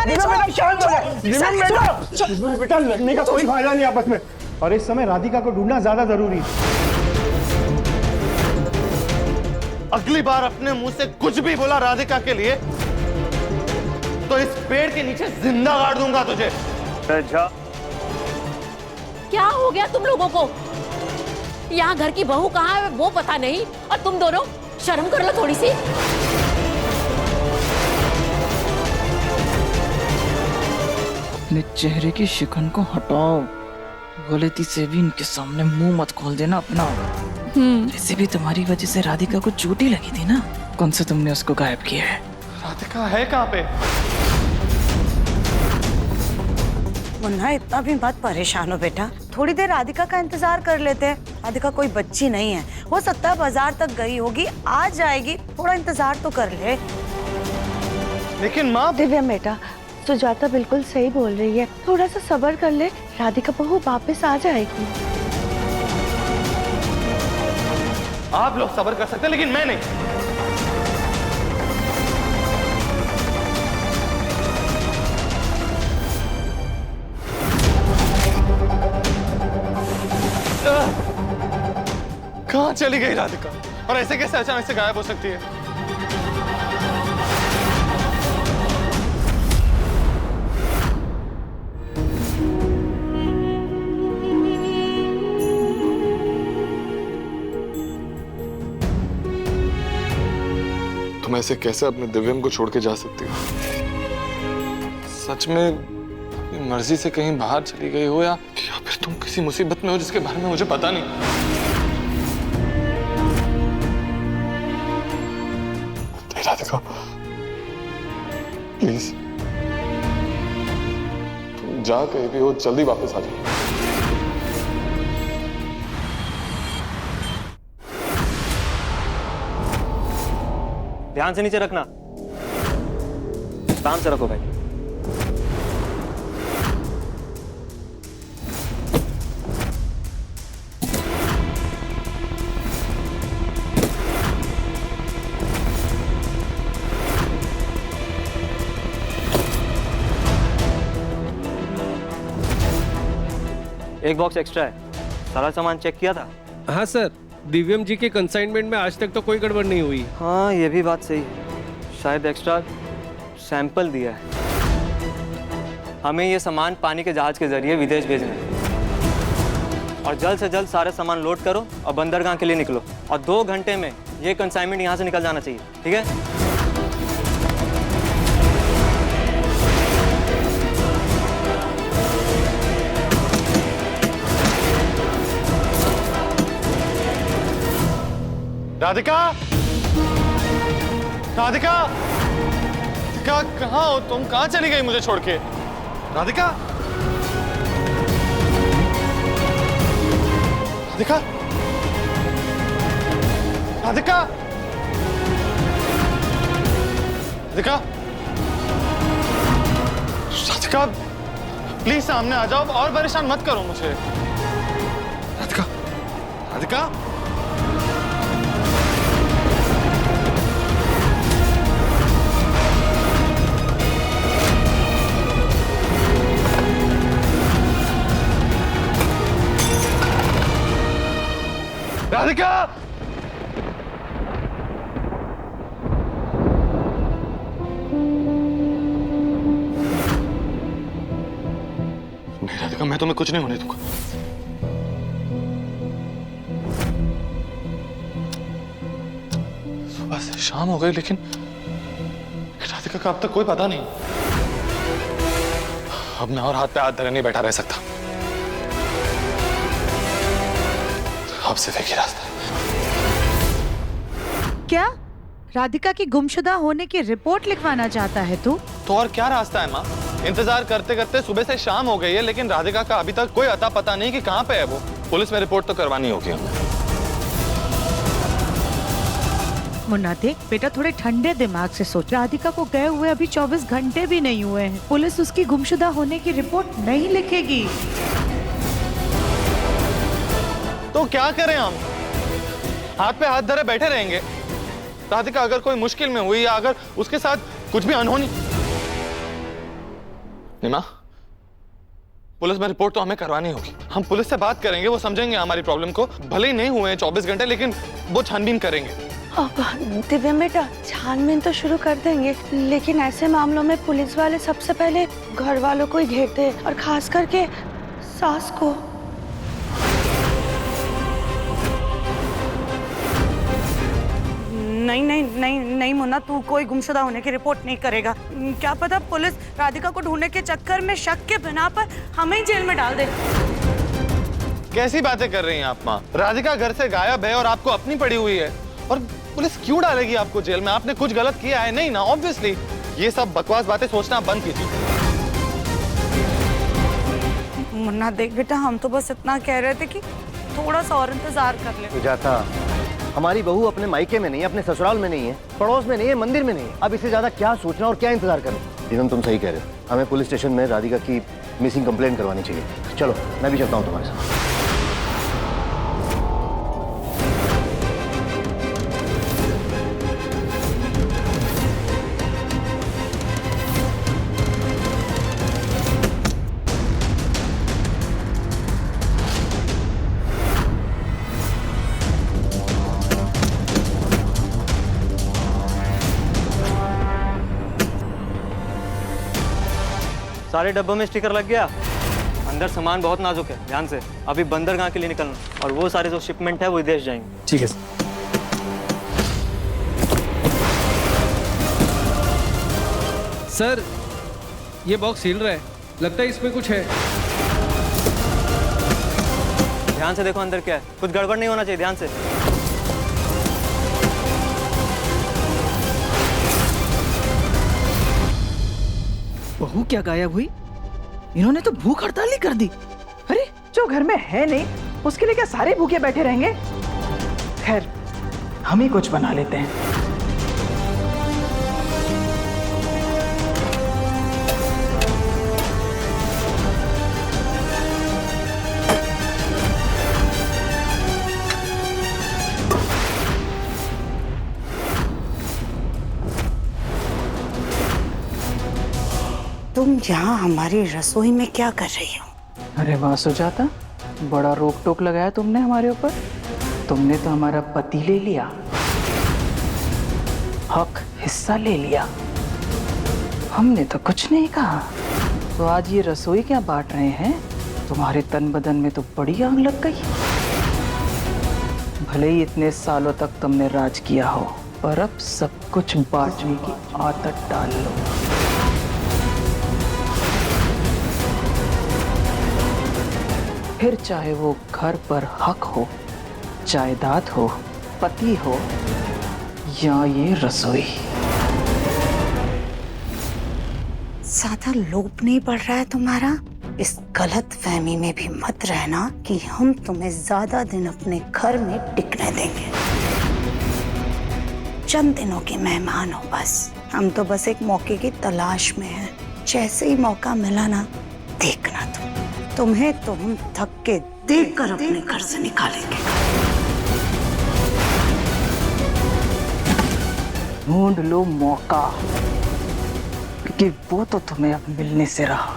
बेटा शांत हो जा। बेटा लड़ने का कोई फायदा नहीं आपस में, और इस समय राधिका को ढूंढना ज्यादा जरूरी है। अगली बार अपने मुंह से कुछ भी बोला राधिका के लिए तो इस पेड़ के नीचे जिंदा गाड़ दूंगा तुझे। क्या हो गया तुम लोगों को? यहाँ घर की बहू कहाँ है वो पता नहीं, और तुम दोनों शर्म कर लो थोड़ी सी। अपने चेहरे की शिकन को हटाओ। गलती से भी इनके सामने मुंह मत खोल देना अपना। वैसे भी तुम्हारी वजह से राधिका को चोट ही लगी थी ना, कौन से तुमने उसको गायब किया है? राधिका है कहाँ पे? मुन्ना इतना भी मत परेशान हो बेटा, थोड़ी देर राधिका का इंतजार कर लेते हैं। राधिका कोई बच्ची नहीं है, हो सकता है बाजार तक गई होगी, आ जाएगी, थोड़ा इंतजार तो कर ले। लेकिन माँ। दिव्या बेटा, सुजाता बिल्कुल सही बोल रही है, थोड़ा सा सब्र कर ले, राधिका बहू वापस आ जाएगी। आप लोग सब्र कर सकते हैं लेकिन मैं नहीं। कहाँ चली गई राधिका, और ऐसे कैसे अचानक से गायब हो सकती है? तुम ऐसे कैसे अपने दिव्यम को छोड़ के जा सकती हो? सच में अपनी मर्जी से कहीं बाहर चली गई हो, या फिर तुम किसी मुसीबत में हो जिसके बारे में मुझे पता नहीं। राधिका प्लीज, तुम जा कहीं भी हो जल्दी वापस आ जाओ। ध्यान से नीचे रखना, आराम से रखो भाई। एक बॉक्स एक्स्ट्रा है, सारा सामान चेक किया था? हाँ सर, दिव्यम जी के कंसाइनमेंट में आज तक तो कोई गड़बड़ नहीं हुई। हाँ ये भी बात सही है, शायद एक्स्ट्रा सैंपल दिया है। हमें ये सामान पानी के जहाज के जरिए विदेश भेजना है, और जल्द से जल्द सारे सामान लोड करो और बंदरगाह के लिए निकलो, और 2 घंटे में ये कंसाइनमेंट यहाँ से निकल जाना चाहिए, ठीक है? राधिका, राधिका, राधिका कहाँ हो तुम? कहाँ चली गई मुझे छोड़ के? राधिका, राधिका, राधिका, राधिका, राधिका, प्लीज सामने आ जाओ और परेशान मत करो मुझे। राधिका, राधिका, राधिका, नहीं राधिका, मैं तुम्हें कुछ नहीं होने दूंगा। सुबह से शाम हो गई लेकिन राधिका का अब तक कोई पता नहीं। अब मैं और हाथ पे हाथ धरे नहीं बैठा रह सकता। अब सिर्फ एक ही रास्ता है। क्या राधिका की गुमशुदा होने की रिपोर्ट लिखवाना चाहता है तू? तो और क्या रास्ता है माँ? इंतजार करते करते सुबह से शाम हो गई है लेकिन राधिका का अभी तक कोई अता पता नहीं कि कहाँ पे है वो। पुलिस में रिपोर्ट तो करवानी होगी हमें। मुन्ना देख बेटा, थोड़े ठंडे दिमाग से सोच। राधिका को गए हुए अभी 24 घंटे भी नहीं हुए हैं। पुलिस उसकी गुमशुदा होने की रिपोर्ट नहीं लिखेगी। तो क्या करें हम? हाथ पे हाथ धरे बैठे रहेंगे? राधिका अगर कोई मुश्किल में हुई या अगर उसके साथ कुछ भी अनहोनी, निमा, पुलिस में रिपोर्ट तो हमें करवानी होगी। हम पुलिस से बात करेंगे, वो समझेंगे हमारी प्रॉब्लम को। भले ही नहीं हुए हैं 24 घंटे, लेकिन वो छानबीन करेंगे। अब दिव्यम बेटा, छानबीन तो शुरू कर देंगे, लेकिन ऐसे मामलों में पुलिस वाले सबसे पहले घर वालों को ही घेरते हैं, और खास करके सास को। नहीं नहीं नहीं नहीं मुन्ना, तू कोई गुमशुदा होने की रिपोर्ट नहीं करेगा। क्या पता पुलिस राधिका को ढूंढने के चक्कर में शक के बिना पर हमें ही जेल में डाल दे। कैसी बातें कर रही हैं आप माँ? राधिका घर से गायब है और आपको अपनी पड़ी हुई है, और पुलिस क्यों डालेगी आपको जेल में? आपने कुछ गलत किया है? नहीं ना, ऑब्वियसली। ये सब बकवास बातें सोचना बंद कीजिए। मुन्ना देख बेटा, हम तो बस इतना कह रहे थे कि थोड़ा सा और इंतजार कर ले। सुजाता, हमारी बहू अपने मायके में नहीं है, अपने ससुराल में नहीं है, पड़ोस में नहीं है, मंदिर में नहीं है। अब इससे ज्यादा क्या सोचना और क्या इंतजार करें? एकदम तुम सही कह रहे हो। हमें पुलिस स्टेशन में राधिका की मिसिंग कंप्लेंट करवानी चाहिए। चलो, मैं भी चलता हूँ तुम्हारे साथ। सारे डब्बों में स्टिकर लग गया। अंदर सामान बहुत नाजुक है, ध्यान से। अभी बंदरगाह के लिए निकलना, और वो सारे जो शिपमेंट है वो विदेश जाएंगे। ठीक है सर, ये बॉक्स हिल रहा है, लगता है इसमें कुछ है। ध्यान से देखो अंदर क्या है, कुछ गड़बड़ नहीं होना चाहिए, ध्यान से। बहू क्या गायब हुई? इन्होंने तो भूख हड़ताल ही कर दी। अरे जो घर में है नहीं उसके लिए क्या सारे भूखे बैठे रहेंगे? खैर, हम ही कुछ बना लेते हैं। तुम यहाँ हमारी रसोई में क्या कर रही हो? अरे वाह सुजाता, बड़ा रोक टोक लगाया तुमने हमारे ऊपर। तुमने तो हमारा पति ले लिया, हक हिस्सा ले लिया, हमने तो कुछ नहीं कहा। तो आज ये रसोई क्या बांट रहे हैं? तुम्हारे तन बदन में तो बड़ी आग लग गई। भले ही इतने सालों तक तुमने राज किया हो, पर अब सब कुछ बांटने की आदत डाल लो। फिर चाहे वो घर पर हक हो, जायदाद हो, पति हो, या ये रसोई। ज्यादा लोभ नहीं बढ़ रहा है तुम्हारा? इस गलत फहमी में भी मत रहना कि हम तुम्हें ज्यादा दिन अपने घर में टिकने देंगे। चंद दिनों के मेहमान हो बस। हम तो बस एक मौके की तलाश में हैं। जैसे ही मौका मिला ना, देखना तुम्हें तो हम थक के देखकर अपने घर से निकालेंगे। ढूंढ लो मौका, क्योंकि वो तो तुम्हें अब मिलने से रहा।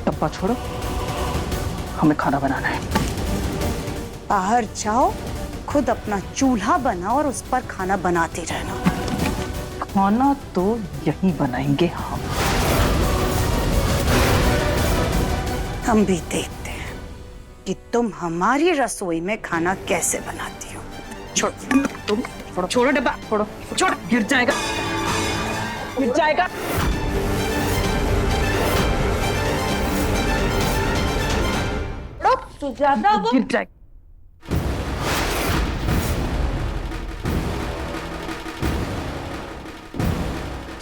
डब्बा छोड़ो, हमें खाना बनाना है। बाहर जाओ, खुद अपना चूल्हा बनाओ और उस पर खाना बनाते रहना। खाना तो यहीं बनाएंगे हम भी देखते हैं कि तुम हमारी रसोई में खाना कैसे बनाती हो। छोड़ो, तुम छोड़ो डब्बा, छोड़ो, छोड़ो, गिर जाएगा, गिर जाएगा। सुजाता, गिर जाएगा।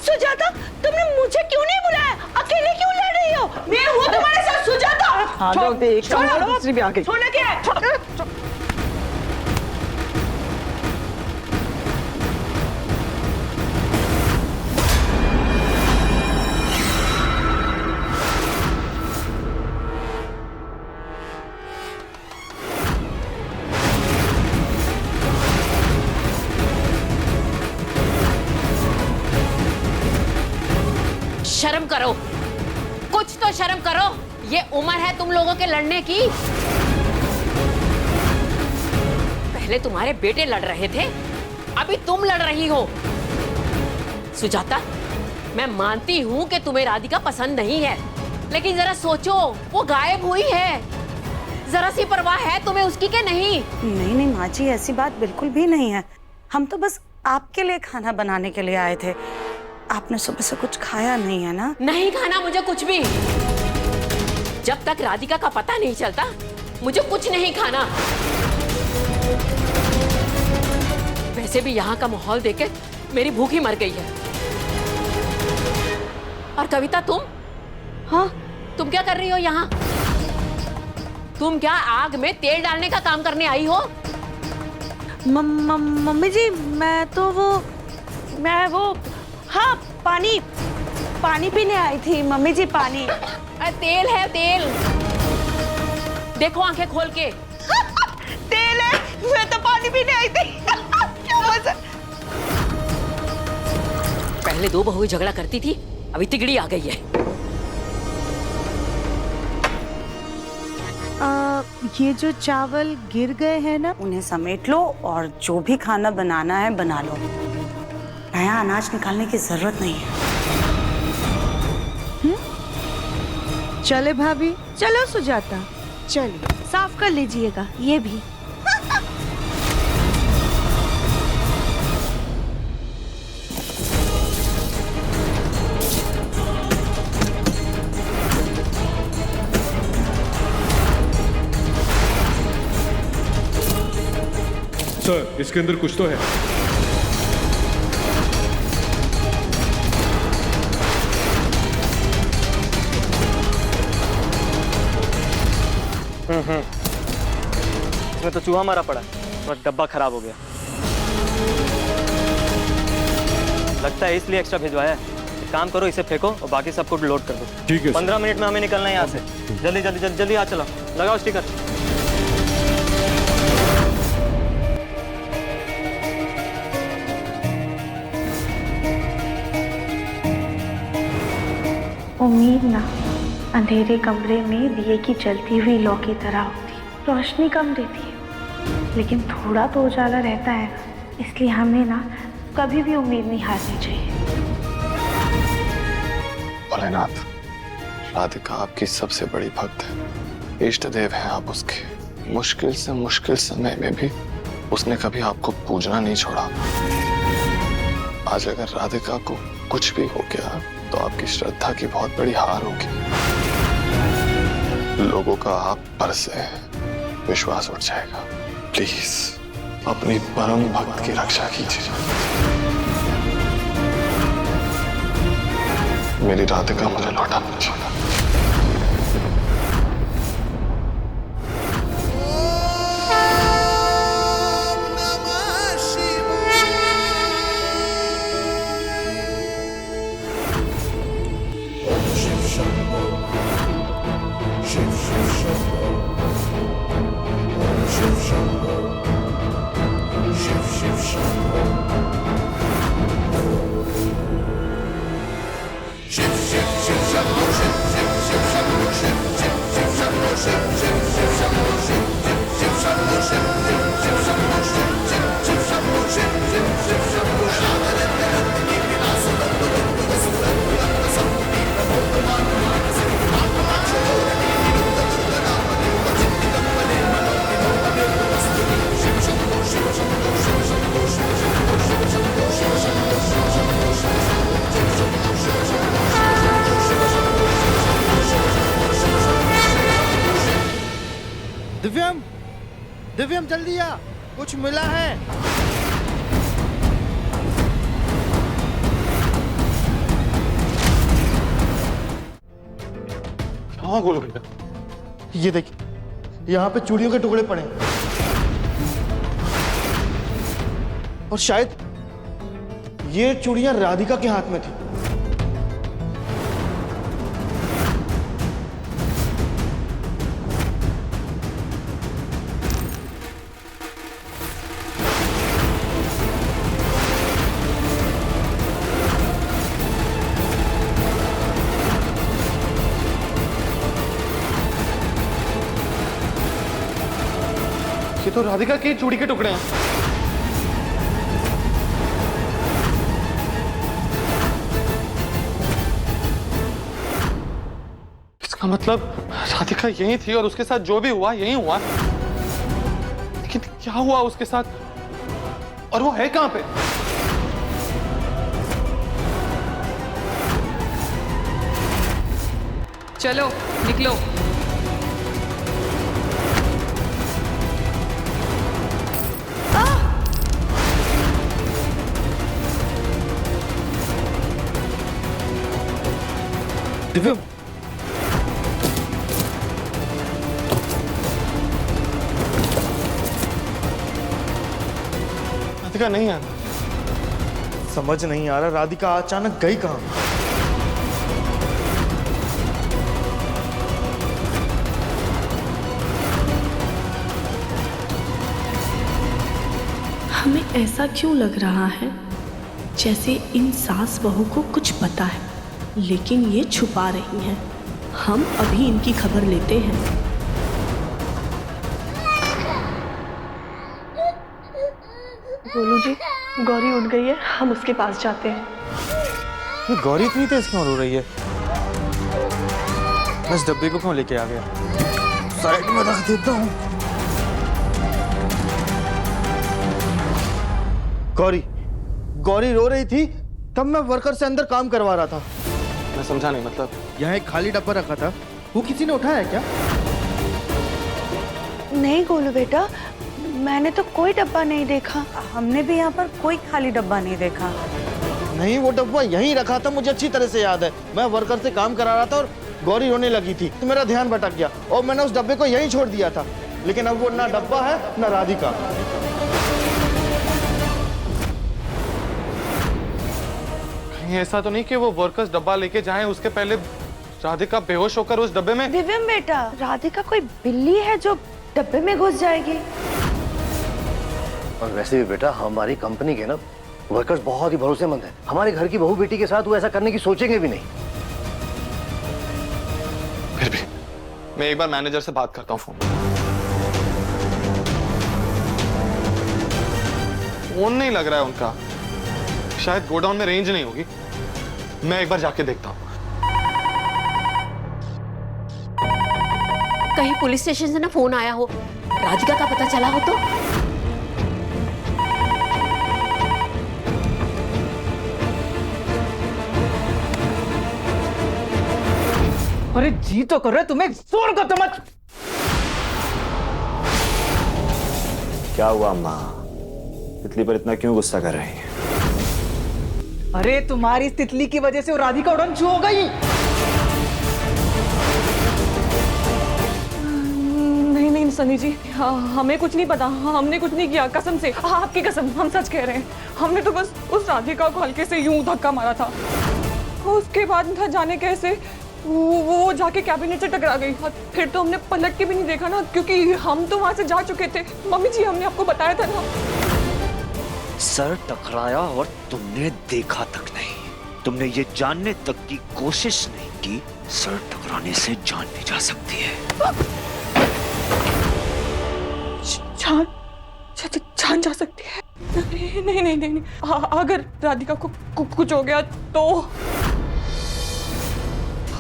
सुजाता, तुमने मुझे क्यों नहीं बुलाया? अकेले क्यों लड़ रही हो? मैं हूँ तुम्हारे साथ। सुजाता, दूसरी भी आ गई। छोड़ना क्या है? शर्म करो। तो शर्म करो। ये उम्र है तुम लोगों के लड़ने की। पहले तुम्हारे बेटे लड़ रहे थे, अभी तुम लड़ रही हो। सुजाता, मैं मानती हूं कि तुम्हें राधिका पसंद नहीं है, लेकिन जरा सोचो, वो गायब हुई है। जरा सी परवाह है तुम्हें उसकी के नहीं? नहीं नहीं माँ जी, ऐसी बात बिल्कुल भी नहीं है। हम तो बस आपके लिए खाना बनाने के लिए आए थे। आपने सुबह से कुछ खाया नहीं है ना? नहीं खाना मुझे कुछ भी। जब तक राधिका का पता नहीं चलता, मुझे कुछ नहीं खाना। वैसे भी यहाँ का माहौल देख मेरी भूख ही मर गई है। और कविता, तुम? हाँ, तुम क्या कर रही हो यहाँ? तुम क्या आग में तेल डालने का काम करने आई हो? मम्मी जी, मैं वो हाँ, पानी पीने आई थी मम्मी जी। पानी? तेल है, तेल। देखो आंखें खोल के। तेल है? मैं तो पानी पीने आई थी। क्या मजा। पहले दो बहुएं झगड़ा करती थी, अभी तिगड़ी आ गई है। ये जो चावल गिर गए हैं ना, उन्हें समेट लो और जो भी खाना बनाना है बना लो। नया अनाज निकालने की जरूरत नहीं है। चले भाभी, चलो सुजाता, चलिए साफ कर लीजिएगा ये भी। सर, इसके अंदर कुछ तो है। इसमें तो चूहा मारा पड़ा है और डब्बा खराब हो गया। लगता है इसलिए एक्स्ट्रा भिजवाया है। एक काम करो, इसे फेंको और बाकी सबको लोड कर दो। ठीक है। 15 मिनट में हमें निकलना है यहाँ से। जल्दी जल्दी जल्दी जल्दी आ, चलो लगाओ स्टिकर। उम्मीद ना अंधेरे कमरे में दिए की जलती हुई लौ की तरह होती। रोशनी कम देती है, लेकिन थोड़ा तो उजाला रहता है ना। इसलिए हमें ना कभी भी उम्मीद नहीं हारनी चाहिए। भोलेनाथ, राधिका आपकी सबसे बड़ी भक्त है, इष्ट देव हैं आप उसके। मुश्किल से मुश्किल समय में भी उसने कभी आपको पूजना नहीं छोड़ा। आज अगर राधिका को कुछ भी हो गया तो आपकी श्रद्धा की बहुत बड़ी हार होगी। लोगों का आप पर से विश्वास उठ जाएगा। प्लीज अपनी परम भक्त की रक्षा कीजिए। मेरी राधिका मुझे लौटा दीजिए। दिव्यम, दिव्यम जल्दी आ, कुछ मिला है। हाँ बोलो बेटा। ये देखिए, यहाँ पे चूड़ियों के टुकड़े पड़े हैं। और शायद ये चूड़ियां राधिका के हाथ में थी। ये तो राधिका के चूड़ी के टुकड़े हैं। इसका मतलब राधिका यही थी और उसके साथ जो भी हुआ यही हुआ। लेकिन क्या हुआ उसके साथ और वो है कहां पे? चलो निकलो। दिव्यम, राधिका नहीं है। समझ नहीं आ रहा राधिका अचानक गई कहाँ? हमें ऐसा क्यों लग रहा है जैसे इन सास बहू को कुछ पता है, लेकिन ये छुपा रही हैं। हम अभी इनकी खबर लेते हैं। गोलू जी, गौरी उठ गई है, हम उसके पास जाते हैं। ये गौरी इतनी तेज क्यों रो रही है? मैं इस डब्बे को क्यों लेके आ गया? साइड में रख देता हूँ। गौरी गौरी रो रही थी तब मैं वर्कर से अंदर काम करवा रहा था। मैं समझा नहीं, मतलब यहाँ एक खाली डब्बा रखा था, वो किसी ने उठाया क्या? नहीं गोलू बेटा, मैंने तो कोई डब्बा नहीं देखा। हमने भी यहाँ पर कोई खाली डब्बा नहीं देखा। नहीं, वो डब्बा यहीं रखा था, मुझे अच्छी तरह से याद है। मैं वर्कर से काम करा रहा था और गौरी रोने लगी थी तो मेरा ध्यान भटक गया और मैंने उस डब्बे को यहीं छोड़ दिया था। लेकिन अब वो ना डब्बा है ना राधिका। कहीं ऐसा तो नहीं कि वो वर्कर्स डब्बा लेके जाएं उसके पहले राधिका बेहोश होकर उस डब्बे में? दिव्यम बेटा, राधिका कोई बिल्ली है जो डब्बे में घुस जाएगी? और वैसे भी बेटा हमारी कंपनी के ना वर्कर्स बहुत ही भरोसेमंद हैं। हमारे घर की बहू बेटी के साथ वो ऐसा करने की सोचेंगे भी नहीं। फिर भी मैं एक बार मैनेजर से बात करता हूँ फोन नहीं लग रहा है उनका, शायद गोडाउन में रेंज नहीं होगी। मैं एक बार जाके देखता हूँ। कहीं पुलिस स्टेशन से ना फोन आया हो, राधिका का पता चला हो तो? अरे जी तो कर रहे तुम्हें, जोर का तमच। क्या हुआ अम्मा, तितली पर इतना क्यों गुस्सा कर रही हैं? अरे तुम्हारी तितली की वजह से वो राधिका उड़न छू हो गई। नहीं नहीं सनी जी, हमें कुछ नहीं पता, हमने कुछ नहीं किया, कसम से, आपकी कसम, हम सच कह रहे हैं। हमने तो बस उस राधिका को हल्के से यूं धक्का मारा था, उसके बाद न जाने कैसे वो जाके कैबिनेट से टकरा गई। फिर तो हमने पलट के भी नहीं देखा ना, क्योंकि हम तो वहां से जा चुके थे। मम्मी जी, हमने आपको बताया था ना। सर टकराया और तुमने देखा तक नहीं, तुमने ये जानने तक की कोशिश नहीं की सर टकराने से जान भी जा सकती है। जान जा सकती है? नहीं नहीं नहीं, अगर राधिका को कुछ हो गया तो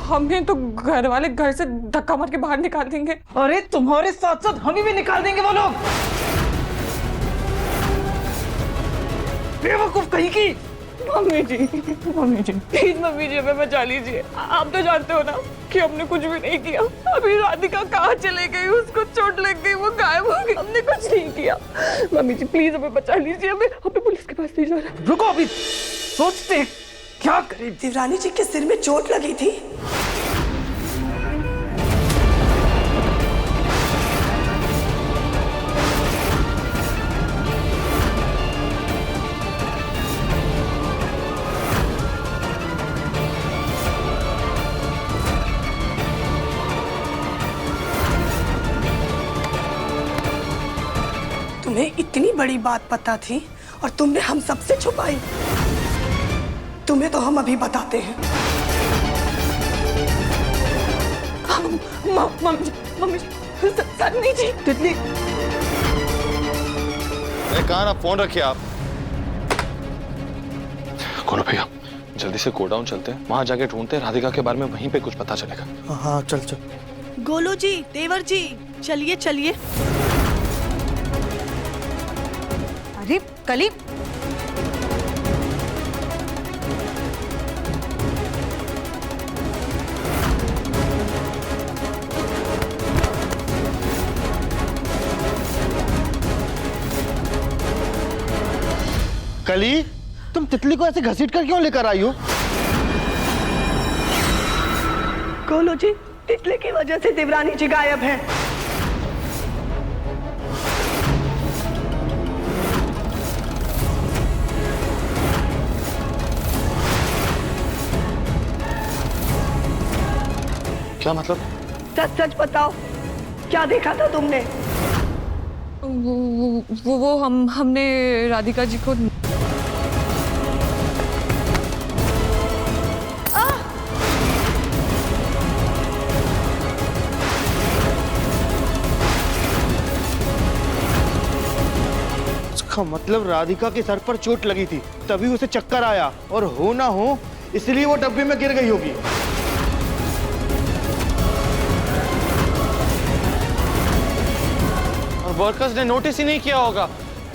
हमें तो घर वाले घर से धक्का मार के बाहर निकाल देंगे। अरे तुम्हारे साथ साथ हमें भी निकाल देंगे वो लोग। बेवकूफ कहीं की। मम्मी जी प्लीज मम्मी जी, हमें बचा लीजिए। आप तो जानते हो ना कि हमने कुछ भी नहीं किया। अभी राधिका कहाँ चले गई, उसको चोट लग गई, वो गायब हो गई, हमने कुछ नहीं किया। मम्मी जी प्लीज हमें बचा लीजिए, हमें पुलिस के पास नहीं जाना। रुको, अभी सोचते हैं क्या करें। देवरानी जी के सिर में चोट लगी थी। तुम्हें इतनी बड़ी बात पता थी और तुमने हम सबसे छुपाई। तुम्हें तो हम अभी बताते हैं। मम्मी जी, सन्नी जी, तितली मैंने कहा ना, फोन रखिए आप। कौन भैया, जल्दी से गोडाउन चलते हैं, वहां जाके ढूंढते हैं राधिका के बारे में, वहीं पे कुछ पता चलेगा। हाँ चल चल। गोलू जी, देवर जी, चलिए चलिए। अरे कली, कली, तुम तितली को ऐसे घसीट कर क्यों लेकर आई हो? गोलू जी, तितली की वजह से देवरानी जी गायब हैं। क्या मतलब? सच सच बताओ, क्या देखा था तुमने? वो हमने राधिका जी को इसका मतलब राधिका के सर पर चोट लगी थी, तभी उसे चक्कर आया, और हो ना हो इसलिए वो डब्बे में गिर गई होगी। और वर्कर्स ने नोटिस ही नहीं किया होगा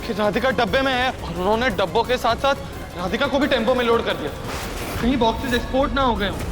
कि राधिका डब्बे में है, और उन्होंने डब्बों के साथ साथ राधिका को भी टेम्पो में लोड कर दिया। कहीं बॉक्सेस एक्सपोर्ट ना हो गए हों।